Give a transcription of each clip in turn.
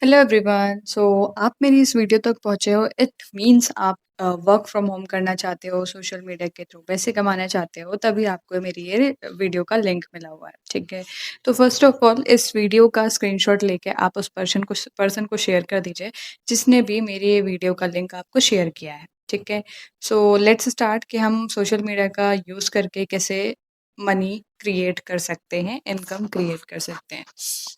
Hello everyone. आप मेरी इस वीडियो तक पहुँचे हो, इट मीन्स आप वर्क फ्रॉम होम करना चाहते हो, सोशल मीडिया के थ्रू पैसे कमाना चाहते हो, तभी आपको मेरी ये वीडियो का लिंक मिला हुआ है, ठीक है? तो फर्स्ट ऑफ ऑल इस वीडियो का स्क्रीनशॉट लेके आप उस पर्सन को शेयर कर दीजिए, जिसने भी मेरी ये वीडियो का लिंक आपको शेयर किया है, ठीक है? सो लेट्स स्टार्ट कि हम सोशल मीडिया का यूज़ करके कैसे मनी क्रिएट कर सकते हैं, इनकम क्रिएट कर सकते हैं।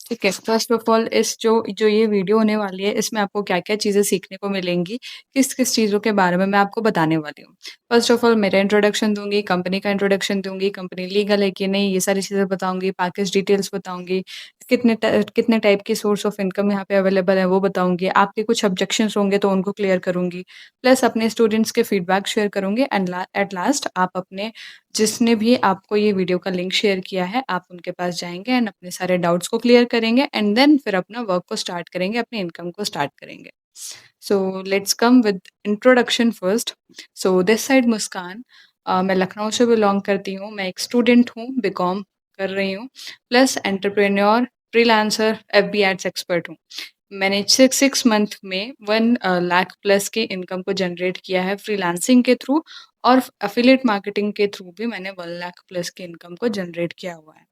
ठीक है, फर्स्ट ऑफ ऑल इस जो जो ये वीडियो होने वाली है, इसमें आपको क्या-क्या चीज़ें सीखने को मिलेंगी, किस-किस चीज़ों के बारे में मैं आपको बताने वाली हूँ। फर्स्ट ऑफ ऑल मेरा इंट्रोडक्शन दूँगी, कंपनी का इंट्रोडक्शन दूँगी, कंपनी लीगल है कि नहीं, ये सारी चीज़ें बताऊँगी, पैकेज डिटेल्स बताऊँगी, कितने टाइप की सोर्स ऑफ इनकम यहाँ पे अवेलेबल है, वो बताऊँगी। आपके कुछ ऑब्जेक्शंस होंगे तो उनको क्लियर करूँगी, प्लस अपने स्टूडेंट्स के फीडबैक शेयर करूँगी एंड एट लास्ट आप अपने जिसने भी आपको ये वीडियो का लिंक शेयर किया है, आप उनके पास जाएँगे एंड अपने सारे डाउट्स को क्लियर करेंगे एंड देन फिर अपना वर्क को स्टार्ट करेंगे, अपनी इनकम को स्टार्ट करेंगे। So let's come with introduction first. So this side Muskan. मैं लखनऊ से बिलॉन्ग करती हूँ, मैं एक स्टूडेंट हूँ, बीकॉम कर रही हूँ, plus entrepreneur, freelancer, FB ads expert हूँ। मैंने 6 मंथ में 1 लाख प्लस की इनकम को जनरेट किया है फ्रीलांसिंग के थ्रू और एफिलिएट मार्केटिंग के थ्रू भी मैंने 1 लाख प्लस की इनकम को जनरेट किया हुआ है।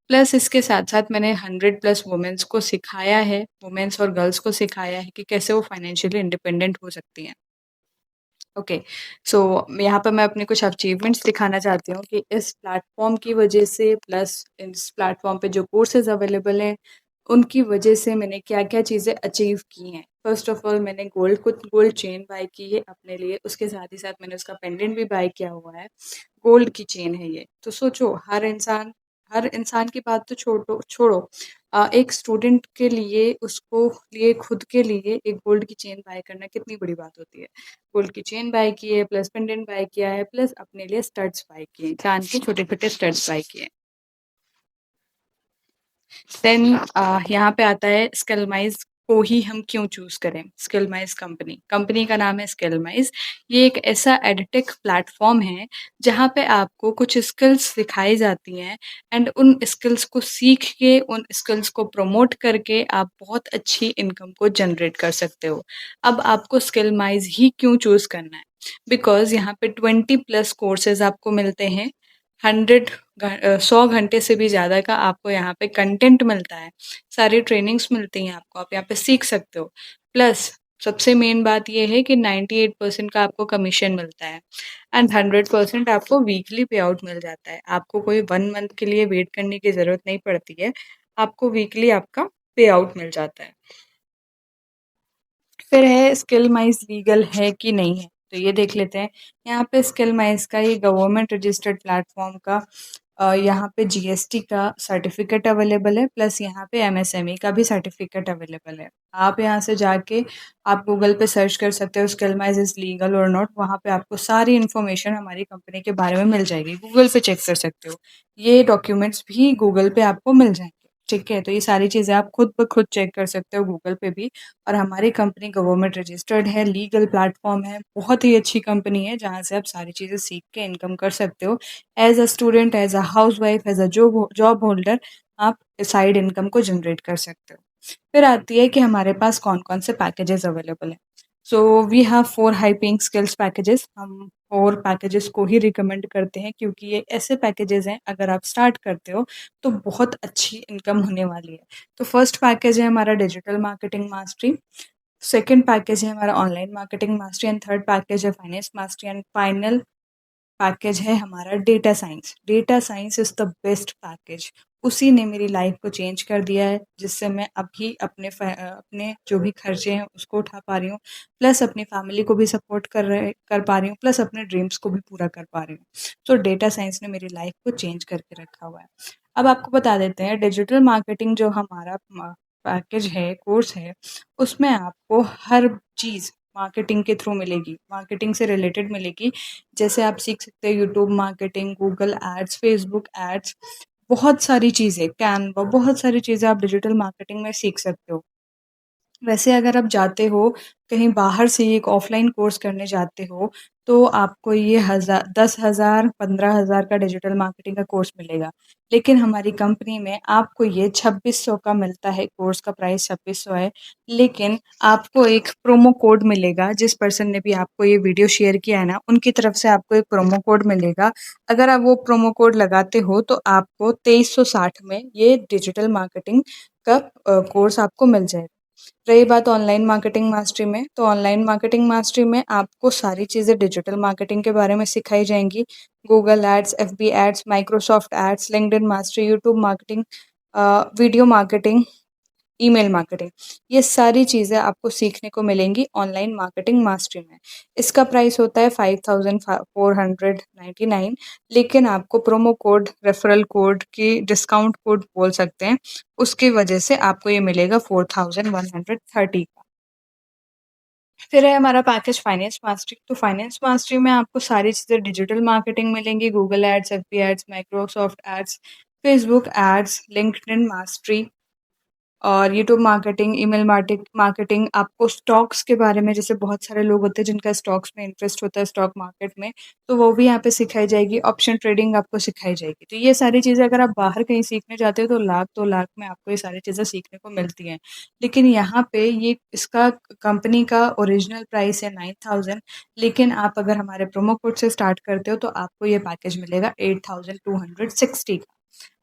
प्लस इसके साथ-साथ मैंने 100 प्लस वुमेन्स को सिखाया है, वुमेन्स और गर्ल्स को सिखाया है कि कैसे वो फाइनेंशियली इंडिपेंडेंट हो सकती हैं। ओके, सो यहाँ पे मैं अपने कुछ अचीवमेंट्स दिखाना चाहती हूँ कि इस प्लेटफ़ॉर्म की वजह से प्लस इस प्लेटफ़ॉर्म पे जो कोर्सेज़ अवेलेबल हैं, उनकी वजह से मैंने क्या-क्या चीज़ें अचीव की हैं। फर्स्ट ऑफ ऑल मैंने गोल्ड चेन बाय की है अपने लिए, उसके साथ ही साथ मैंने उसका पेंडेंट भी बाय किया हुआ है। गोल्ड की चेन है ये। तो सोचो हर इंसान की बात तो छोड़ो, एक स्टूडेंट के लिए खुद के लिए एक गोल्ड की चेन बाय करना कितनी बड़ी बात होती है। गोल्ड की चेन बाय की है, प्लस पेंडेंट बाय किया है, प्लस अपने लिए स्टड्स बाय किए हैं, कान के छोटे-छोटे स्टड्स बाय किए हैं। देन यहाँ पे आता है स्किलमाइज़ को ही हम क्यों चूज़ करें? स्किलमाइज़ कंपनी का नाम है स्किलमाइज़। ये एक ऐसा एडटेक प्लेटफ़ॉर्म है, जहाँ पे आपको कुछ स्किल्स सिखाई जाती हैं एंड उन स्किल्स को सीख के, उन स्किल्स को प्रमोट करके आप बहुत अच्छी इनकम को जनरेट कर सकते हो। अब आपको स्किलमाइज़ ही क्यों चूज़ करना है? बिकॉज़ यहाँ पे 20 प्लस कोर्सेज़ आपको मिलते हैं। 100 घंटे से भी ज़्यादा का आपको यहाँ पे कंटेंट मिलता है। सारी ट्रेनिंग्स मिलती हैं आपको, आप यहाँ पे सीख सकते हो। प्लस सबसे मेन बात ये है कि 98% का आपको कमीशन मिलता है एंड 100% आपको वीकली पे आउट मिल जाता है। आपको कोई 1 मंथ के लिए वेट करने की ज़रूरत नहीं पड़ती है। आपको वीकली आपका पे आउट मिल जाता है। फिर है स्किल माइज़ लीगल है कि नहीं है? तो ये देख लेते हैं। यहाँ पे स्किल माइज़ का ये गवर्नमेंट रजिस्टर्ड प्लेटफ़ॉर्म का यहाँ पे जीएसटी का सर्टिफ़िकेट अवेलेबल है, प्लस यहाँ पे एमएसएमई का भी सर्टिफ़िकेट अवेलेबल है। आप यहाँ से जाके आप गूगल पे सर्च कर सकते हो स्किल माइज़ इज़ लीगल और नॉट, वहाँ पे आपको सारी इन्फॉर्मेशन हमारी कंपनी के बारे में मिल जाएगी। गूगल पे चेक कर सकते हो। ये डॉक्यूमेंट्स भी गूगल पे आपको मिल जाएँगे, ठीक है? तो ये सारी चीज़ें आप खुद ब खुद चेक कर सकते हो गूगल पे भी। और हमारी कंपनी गवर्नमेंट रजिस्टर्ड है, लीगल प्लेटफ़ॉर्म है, बहुत ही अच्छी कंपनी है जहाँ से आप सारी चीज़ें सीख के इनकम कर सकते हो। As a student, as a housewife, as a job holder आप साइड इनकम को जनरेट कर सकते हो। फिर आती है कि हमारे पास कौन-कौन से पैकेजेज़ अवेलेबल हैं। So we have 4 high paying skills packages. हम 4 पैकेजेज़ को ही रिकमेंड करते हैं क्योंकि ये ऐसे पैकेजेज़ हैं अगर आप स्टार्ट करते हो तो बहुत अच्छी इनकम होने वाली है। तो फर्स्ट पैकेज है हमारा digital marketing mastery, second package है हमारा online marketing mastery and third package है finance mastery and final package है हमारा data science. Data science is the best package. उसी ने मेरी लाइफ़ को चेंज कर दिया है, जिससे मैं अभी अपने जो भी खर्चे हैं उसको उठा पा रही हूँ, प्लस अपनी फैमिली को भी सपोर्ट कर पा रही हूँ, प्लस अपने ड्रीम्स को भी पूरा कर पा रही हूँ। तो डेटा साइंस ने मेरी लाइफ़ को चेंज करके रखा हुआ है। अब आपको बता देते हैं डिजिटल मार्केटिंग जो हमारा पैकेज है, कोर्स है, उसमें आपको हर चीज़ मार्केटिंग के थ्रू मिलेगी, मार्केटिंग से रिलेटेड मिलेगी। जैसे आप सीख सकते हो YouTube marketing, Google ads, Facebook ads, बहुत सारी चीज़ें, कैनवा, बहुत सारी चीज़ें आप डिजिटल मार्केटिंग में सीख सकते हो। वैसे अगर आप जाते हो, कहीं बाहर से एक ऑफ़लाइन कोर्स करने जाते हो, तो आपको ये 10,000 15,000 का डिजिटल मार्केटिंग का कोर्स मिलेगा। लेकिन हमारी कंपनी में आपको ये 2600 का मिलता है, कोर्स का प्राइस 2600 है। लेकिन आपको एक प्रोमो कोड मिलेगा, जिस पर्सन ने भी आपको ये वीडियो शेयर किया है ना, उनकी तरफ से आपको एक प्रोमो कोड मिलेगा। अगर आप वो प्रोमो कोड लगाते हो, तो आपको 2360 में ये डिजिटल मार्केटिंग का कोर्स आपको मिल जाएगा। रही बात ऑनलाइन मार्केटिंग मास्टरी में, तो ऑनलाइन मार्केटिंग मास्टरी में आपको सारी चीज़ें डिजिटल मार्केटिंग के बारे में सिखाई जाएँगी। Google ads, FB ads, Microsoft ads, LinkedIn mastery, YouTube marketing, video marketing, email marketing, ये सारी चीज़ें आपको सीखने को मिलेंगी ऑनलाइन मार्केटिंग मास्टरी में। इसका प्राइस होता है 5499, लेकिन आपको प्रोमो कोड, रेफरल कोड की डिस्काउंट कोड बोल सकते हैं, उसकी वजह से आपको ये मिलेगा 4130 का। फिर है हमारा पैकेज फाइनेंस मास्टरी। तो फाइनेंस मास्टरी में आपको सारी चीज़ें डिजिटल मार्केटिंग मिलेंगी, Google ads, FB ads, Microsoft ads, Facebook ads, LinkedIn mastery और यूट्यूब मार्केटिंग, ईमेल मार्केटिंग, आपको स्टॉक्स के बारे में, जैसे बहुत सारे लोग होते हैं जिनका स्टॉक्स में इंटरेस्ट होता है, स्टॉक मार्केट में, तो वो भी यहाँ पे सिखाई जाएगी। ऑप्शन ट्रेडिंग आपको सिखाई जाएगी। तो ये सारी चीज़ें अगर आप बाहर कहीं सीखने जाते हो, तो लाख 2 लाख में आपको ये सारी चीज़ें सीखने को मिलती हैं। लेकिन यहाँ पे ये इसका कंपनी का ओरिजिनल प्राइस है 9000, लेकिन आप अगर हमारे प्रोमो कोड से स्टार्ट करते हो, तो आपको ये पैकेज मिलेगा 8260 का।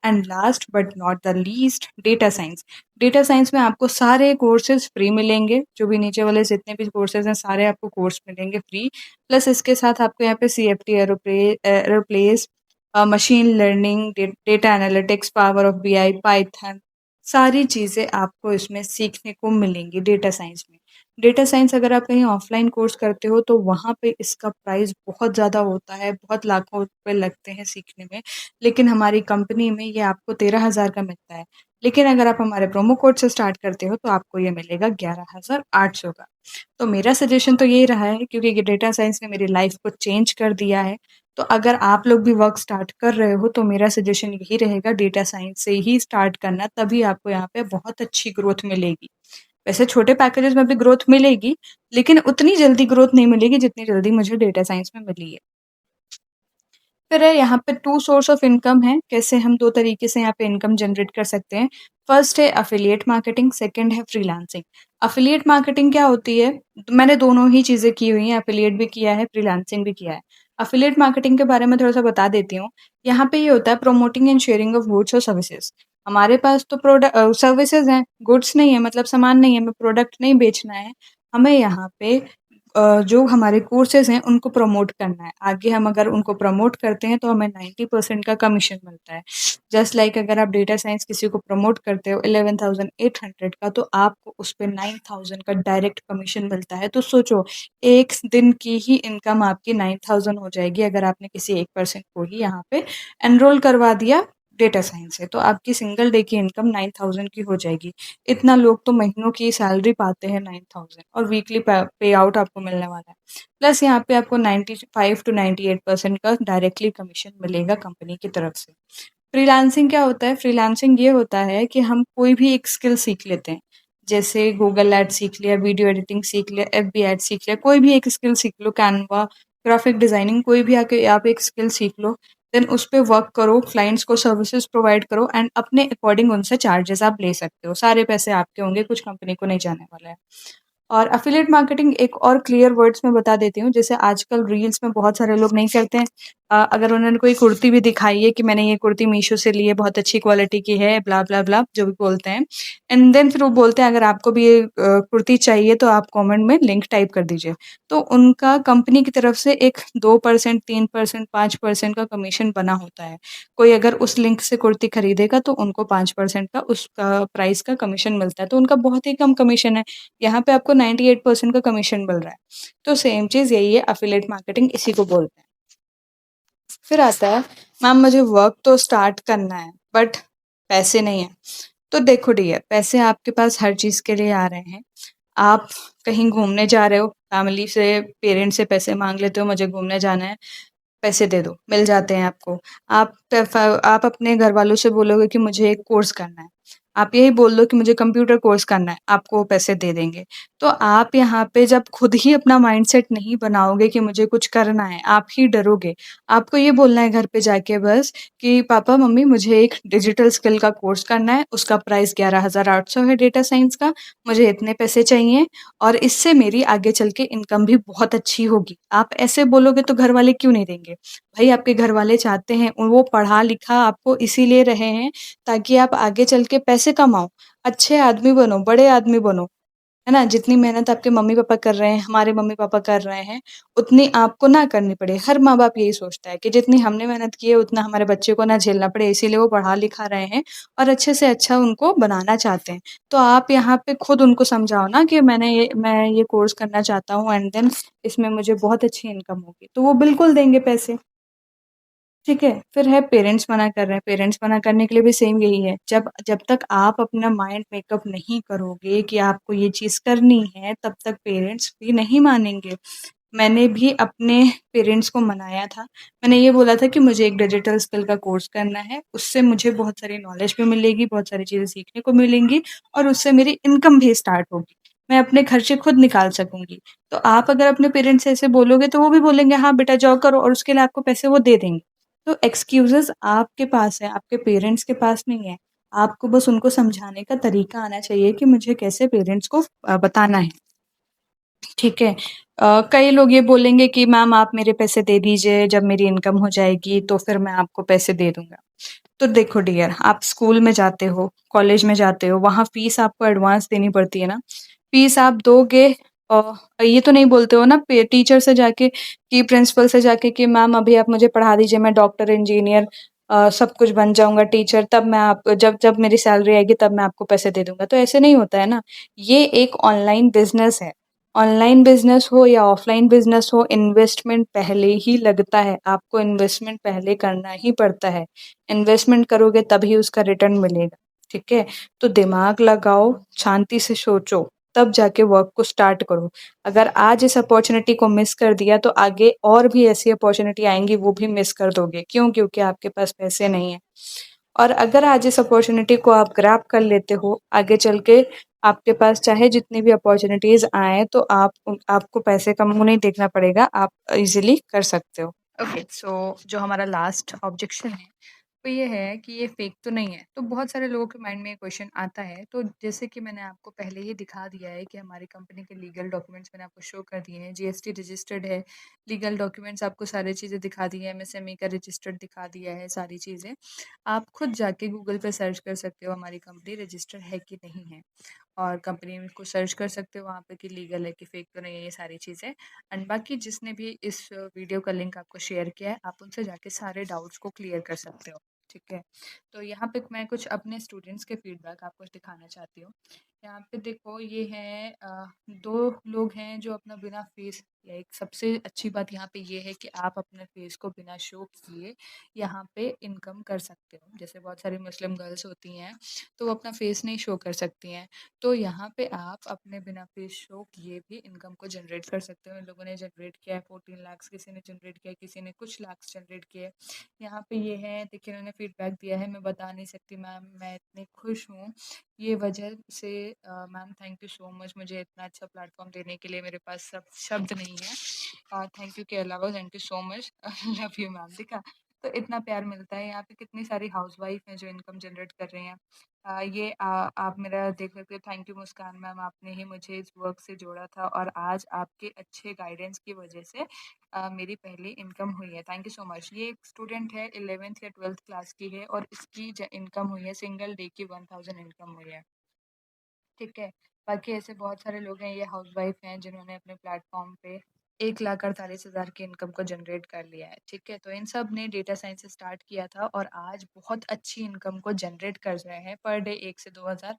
And last but not the least, data science. Data science में आपको सारे कोर्सेज फ्री मिलेंगे, जो भी नीचे वाले जितने भी कोर्सेज हैं सारे आपको कोर्स मिलेंगे फ्री। प्लस इसके साथ आपको यहाँ पे CFD, aerospace, machine learning, data analytics, power of BI, Python, सारी चीज़ें आपको इसमें सीखने को मिलेंगी डेटा साइंस में। डेटा साइंस अगर आप कहीं ऑफलाइन कोर्स करते हो, तो वहाँ पे इसका प्राइस बहुत ज़्यादा होता है, बहुत लाखों रुपए लगते हैं सीखने में। लेकिन हमारी कंपनी में ये आपको 13,000 का मिलता है। लेकिन अगर आप हमारे प्रोमो कोड से स्टार्ट करते हो, तो आपको ये मिलेगा 11,800 का। तो मेरा सजेशन तो यही रहा है, क्योंकि ये डेटा साइंस ने मेरी लाइफ को चेंज कर दिया है। तो अगर आप लोग भी वर्क स्टार्ट कर रहे हो, तो मेरा सजेशन यही रहेगा, डेटा साइंस से ही स्टार्ट करना, तभी आपको यहाँ पे बहुत अच्छी ग्रोथ मिलेगी। वैसे छोटे पैकेजेस में भी ग्रोथ मिलेगी, लेकिन उतनी जल्दी ग्रोथ नहीं मिलेगी जितनी जल्दी मुझे डेटा साइंस में मिली है। फिर है यहाँ पे 2 सोर्स ऑफ इनकम है, कैसे हम 2 तरीके से यहाँ पे इनकम जनरेट कर सकते हैं। फर्स्ट है एफिलिएट मार्केटिंग, सेकंड है फ्रीलांसिंग। एफिलिएट मार्केटिंग क्या होती है? मैंने दोनों ही चीज़ें की हुई हैं, एफिलिएट भी किया है, फ्रीलांसिंग भी किया है। एफिलिएट मार्केटिंग के बारे में थोड़ा-सा बता देती हूँ। यहाँ पे ये होता है promoting and sharing of goods और सर्विसेज़। हमारे पास तो सर्विसेज़ हैं, गुड्स नहीं है, मतलब सामान नहीं है, हमें प्रोडक्ट नहीं बेचना है। हमें यहाँ पे जो हमारे कोर्सेज़ हैं उनको प्रमोट करना है। आगे हम अगर उनको प्रमोट करते हैं, तो हमें 90% का कमीशन मिलता है। जस्ट लाइक अगर आप डेटा साइंस किसी को प्रमोट करते हो 11,800 का, तो आपको उस पे 9,000 का डायरेक्ट कमीशन मिलता है। तो सोचो, 1 दिन की ही इनकम आपकी 9,000 हो जाएगी, अगर आपने किसी एक पर्सन को ही यहाँ पे एनरोल करवा दिया डेटा साइंस से, तो आपकी सिंगल डे की इनकम 9,000 की हो जाएगी। इतना लोग तो महीनों की सैलरी पाते हैं 9,000, और वीकली पे आउट आपको मिलने वाला है। प्लस यहाँ पे आपको 95 टू 98% का डायरेक्टली कमीशन मिलेगा कंपनी की तरफ से। फ्रीलांसिंग क्या होता है? फ्रीलांसिंग ये होता है कि हम कोई भी एक स्किल सीख लेते हैं। जैसे गूगल एड्स सीख लिया, वीडियो एडिटिंग सीख लिया, एफबी एड्स सीख लिया, कोई भी एक स्किल सीख लो, कैनवा, ग्राफिक डिज़ाइनिंग, कोई भी आके आप एक स्किल सीख लो, देन उस पे वर्क करो, क्लाइंट्स को सर्विसेज़ प्रोवाइड करो एंड अपने अकॉर्डिंग उनसे चार्जेज़ आप ले सकते हो। सारे पैसे आपके होंगे, कुछ कंपनी को नहीं जाने वाला है। और एफिलिएट मार्केटिंग एक और क्लियर वर्ड्स में बता देती हूँ, जैसे आजकल रील्स में बहुत सारे लोग नहीं करते हैं। अगर उन्होंने कोई कुर्ती भी दिखाई है कि मैंने ये कुर्ती मीशो से ली है, बहुत अच्छी क्वालिटी की है, ब्ला ब्ला ब्ला, जो भी बोलते हैं, एंड देन फिर वो बोलते हैं अगर आपको भी ये कुर्ती चाहिए, तो आप कमेंट में लिंक टाइप कर दीजिए। तो उनका कंपनी की तरफ से एक 2%, 3%, 5% का कमीशन बना होता है। कोई अगर उस लिंक से कुर्ती खरीदेगा, तो उनको 5% का उसका प्राइस का कमीशन मिलता है, तो उनका बहुत ही कम कमीशन है। यहाँ पे आपको 98% का कमीशन मिल रहा है। तो सेम चीज़ यही है, एफिलिएट मार्केटिंग इसी को बोलते हैं। फिर आता है, मैम मुझे वर्क तो स्टार्ट करना है, बट पैसे नहीं हैं। तो देखो डियर, पैसे आपके पास हर चीज़ के लिए आ रहे हैं। आप कहीं घूमने जा रहे हो, फैमिली से, पेरेंट्स से पैसे माँग लेते हो, मुझे घूमने जाना है, पैसे दे दो, मिल जाते हैं आपको। आप अपने घरवालों से बोलोगे कि मुझे एक कोर्स करना है, आप यही बोल दो कि मुझे कंप्यूटर कोर्स करना है, आपको वो पैसे दे देंगे। तो आप यहाँ पे जब खुद ही अपना माइंडसेट नहीं बनाओगे कि मुझे कुछ करना है, आप ही डरोगे। आपको ये बोलना है घर पे जाके बस कि पापा मम्मी मुझे एक डिजिटल स्किल का कोर्स करना है, उसका प्राइस 11,800 है डेटा साइंस का, मुझे इतने पैसे चाहिए और इससे मेरी आगे चल के इनकम भी बहुत अच्छी होगी। आप ऐसे बोलोगे तो घर वाले क्यों नहीं देंगे? भाई आपके घर वाले चाहते हैं, वो पढ़ा-लिखा आपको इसीलिए रहे हैं ताकि आप आगे चल के पैसे कमाओ, अच्छे आदमी बनो, बड़े आदमी बनो, है ना? जितनी मेहनत आपके मम्मी-पापा कर रहे हैं, हमारे मम्मी-पापा कर रहे हैं, उतनी आपको ना करनी पड़े। हर माँ-बाप यही सोचता है कि जितनी हमने मेहनत की है, उतना हमारे बच्चे को ना झेलना पड़े, इसीलिए वो पढ़ा-लिखा रहे हैं और अच्छे से अच्छा उनको बनाना चाहते हैं। तो आप यहाँ पे खुद उनको समझाओ ना कि मैं ये कोर्स करना चाहता हूँ एंड देन इसमें मुझे बहुत अच्छी इनकम होगी, तो वो बिल्कुल देंगे पैसे। ठीक है, फिर है पेरेंट्स मना कर रहे हैं, पेरेंट्स मना करने के लिए भी सेम यही है। जब जब तक आप अपना माइंड मेकअप नहीं करोगे कि आपको ये चीज़ करनी है, तब तक पेरेंट्स भी नहीं मानेंगे। मैंने भी अपने पेरेंट्स को मनाया था। मैंने ये बोला था कि मुझे एक डिजिटल स्किल का कोर्स करना है, उससे मुझे बहुत सारी नॉलेज भी मिलेगी, बहुत सारी चीज़ें सीखने को मिलेंगी और उससे मेरी इनकम भी स्टार्ट होगी। मैं अपने खर्चे खुद निकाल सकूँगी। तो आप अगर अपने पेरेंट्स से ऐसे बोलोगे तो वो भी बोलेंगे हाँ बेटा जाओ करो और उसके लिए आपको पैसे वो दे देंगे। तो एक्सक्यूज़ेज़ आपके पास है, आपके पेरेंट्स के पास नहीं है। आपको बस उनको समझाने का तरीका आना चाहिए कि मुझे कैसे पेरेंट्स को बताना है। ठीक है। कई लोग ये बोलेंगे कि मैम आप मेरे पैसे दे दीजिए, जब मेरी इनकम हो जाएगी तो फिर मैं आपको पैसे दे दूँगा। तो देखो डियर, आप स्कूल में जाते हो, कॉलेज में जाते हो, वहाँ फ़ीस आपको एडवांस देनी पड़ती है ना। फ़ीस आप दोगे ये तो नहीं बोलते हो ना टीचर से जाके कि प्रिंसिपल से जाके कि मैम अभी आप मुझे पढ़ा दीजिए, मैं डॉक्टर, इंजीनियर सब कुछ बन जाऊँगा टीचर, तब मैं आप जब जब मेरी सैलरी आएगी तब मैं आपको पैसे दे दूँगा। तो ऐसे नहीं होता है ना। ये एक ऑनलाइन बिज़नेस है। ऑनलाइन बिज़नेस हो या ऑफ़लाइन बिज़नेस हो, इन्वेस्टमेंट पहले ही लगता है। आपको इन्वेस्टमेंट पहले करना ही पड़ता है। इन्वेस्टमेंट करोगे तभी उसका रिटर्न मिलेगा, ठीक है? तो दिमाग लगाओ, शांति से सोचो, तब जाके वर्क को स्टार्ट करो। अगर आज इस अपॉर्च्युनिटी को मिस कर दिया तो आगे और भी ऐसी अपॉर्च्युनिटी आएँगी, वो भी मिस कर दोगे। क्यों? क्योंकि आपके पास पैसे नहीं हैं। और अगर आज इस अपॉर्च्युनिटी को आप ग्रैब कर लेते हो, आगे चल के आपके पास चाहे जितनी भी अपॉर्च्युनिटीज़ आएँ, तो आपको पैसे का मुँह नहीं देखना पड़ेगा, आप ईज़िली कर सकते हो। ओके, सो जो हमारा लास्ट ऑब्जेक्शन है, वो ये है कि ये फेक तो नहीं है। तो बहुत सारे लोगों के माइंड में ये क्वेश्चन आता है, तो जैसे कि मैंने आपको पहले ही दिखा दिया है कि हमारी कंपनी के लीगल डॉक्यूमेंट्स मैंने आपको शो कर दिए हैं, जीएसटी रजिस्टर्ड है, लीगल डॉक्यूमेंट्स आपको सारी चीज़ें दिखा दी हैं, एमएसएमई का रजिस्टर्ड दिखा दिया है, सारी चीज़ें। आप खुद जाके गूगल पे सर्च कर सकते हो हमारी कंपनी रजिस्टर्ड है कि नहीं है और कंपनी को सर्च कर सकते हो वहाँ पे कि लीगल है कि फेक तो नहीं है, ये सारी चीज़ें। एंड बाकी जिसने भी इस वीडियो का लिंक आपको शेयर किया है, आप उनसे जाके सारे डाउट्स को क्लियर कर सकते हो, ठीक है? तो यहाँ पे मैं कुछ अपने स्टूडेंट्स के फीडबैक आपको दिखाना चाहती हूँ। यहाँ पे देखो ये है 2 लोग हैं जो अपना बिना फ़ेस या एक सबसे अच्छी बात यहाँ पे ये है कि आप अपने फ़ेस को बिना शो किए यहाँ पे इनकम कर सकते हो। जैसे बहुत सारी मुस्लिम गर्ल्स होती हैं, तो वो अपना फ़ेस नहीं शो कर सकती हैं। तो यहाँ पे आप अपने बिना फ़ेस शो किए भी इनकम को जनरेट कर सकते हो। इन लोगों ने जनरेट किया है 14 लाख्स, किसी ने जनरेट किया है, किसी ने कुछ लाख्स जनरेट किए हैं। यहाँ पे ये है देखिए इन्होंने फीडबैक दिया है, मैं बता नहीं सकती मैम मैं इतनी खुश हूँ, ये वजह से ma'am thank you so much मुझे इतना अच्छा प्लेटफॉर्म देने के लिए मेरे पास सब शब्द नहीं है। थैंक यू के अलावा thank you so much love you ma'am देखा। तो इतना प्यार मिलता है, यहाँ पे कितनी सारी हाउसवाइफ हैं जो इनकम जनरेट कर रही हैं। आप मेरा देख सकते हो, थैंक यू मुस्कान मैम, आपने ही मुझे इस वर्क से जोड़ा था और आज आपके अच्छे गाइडेंस की वजह से मेरी पहली इनकम हुई है, थैंक यू सो मच। ये एक स्टूडेंट है 11th या 12th क्लास की है और इसकी इनकम हुई है सिंगल डे की 1000 इनकम हुई है, ठीक है। बाकी ऐसे बहुत सारे लोग हैं, ये हाउसवाइफ हैं जिन्होंने अपने प्लेटफॉर्म पे 1,48,000 की इनकम को जनरेट कर लिया है, ठीक है। तो इन सब ने डेटा साइंस से स्टार्ट किया था और आज बहुत अच्छी इनकम को जनरेट कर रहे हैं पर डे 1 से 2,000।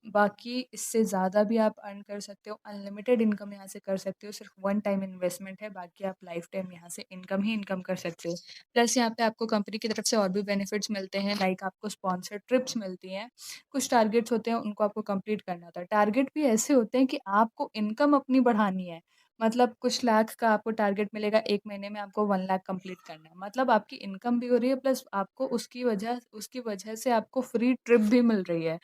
बाकी इससे ज़्यादा भी आप अर्न कर सकते हो, अनलिमिटेड इनकम यहाँ से कर सकते हो, सिर्फ वन टाइम इन्वेस्टमेंट है, बाकी आप लाइफ टाइम यहाँ से इनकम ही इनकम कर सकते हो। प्लस यहाँ पे आपको कंपनी की तरफ से और भी बेनिफिट्स मिलते हैं, लाइक आपको स्पॉन्सर्ड ट्रिप्स मिलती हैं, कुछ टारगेट्स होते हैं उनको आपको कंप्लीट करना होता है। टारगेट भी ऐसे होते हैं कि आपको इनकम अपनी बढ़ानी है, मतलब कुछ लाख का आपको टारगेट मिलेगा, 1 महीने में आपको 1 लाख कंप्लीट करना है। मतलब आपकी इनकम भी हो रही है प्लस आपको उसकी वजह से आपको फ्री ट्रिप भी मिल रही है।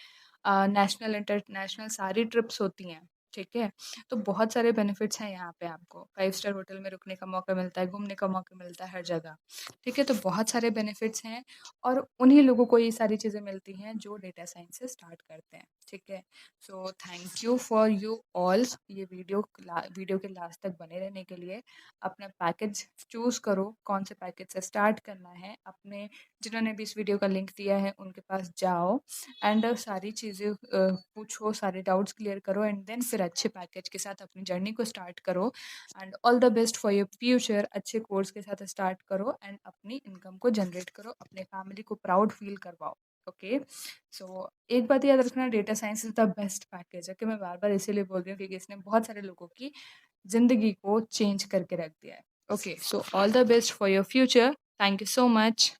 नेशनल, इंटरनेशनल सारी ट्रिप्स होती हैं, ठीक है? तो बहुत सारे बेनिफिट्स हैं यहाँ पे आपको। 5 स्टार होटल में रुकने का मौका मिलता है, घूमने का मौका मिलता है हर जगह, ठीक है? तो बहुत सारे बेनिफिट्स हैं और उन्हीं लोगों को ये सारी चीज़ें मिलती हैं जो डेटा साइंस से स्टार्ट करते हैं, ठीक है? So thank you for you all, ये वीडियो के लास्ट तक बने रहने के लिए। अपना पैकेज चूज़ करो, कौन से पैकेज से स्टार्ट करना है। अपने जिन्होंने भी इस वीडियो का लिंक दिया है उनके पास जाओ एंड सारी चीज़ें पूछो, सारे डाउट्स क्लियर करो एंड देन फिर अच्छे पैकेज के साथ अपनी जर्नी को स्टार्ट करो। And all the best for your future. अच्छे कोर्स के साथ स्टार्ट करो एंड अपनी इनकम को जनरेट करो, अपने फैमिली को प्राउड फील करवाओ। ओके, सो एक बात याद रखना, data science is the best package है, कि मैं बार-बार इसीलिए बोल रही हूँ क्योंकि इसने बहुत सारे लोगों की ज़िंदगी को चेंज करके रख दिया है। Okay, so all the best for your future. Thank you so much.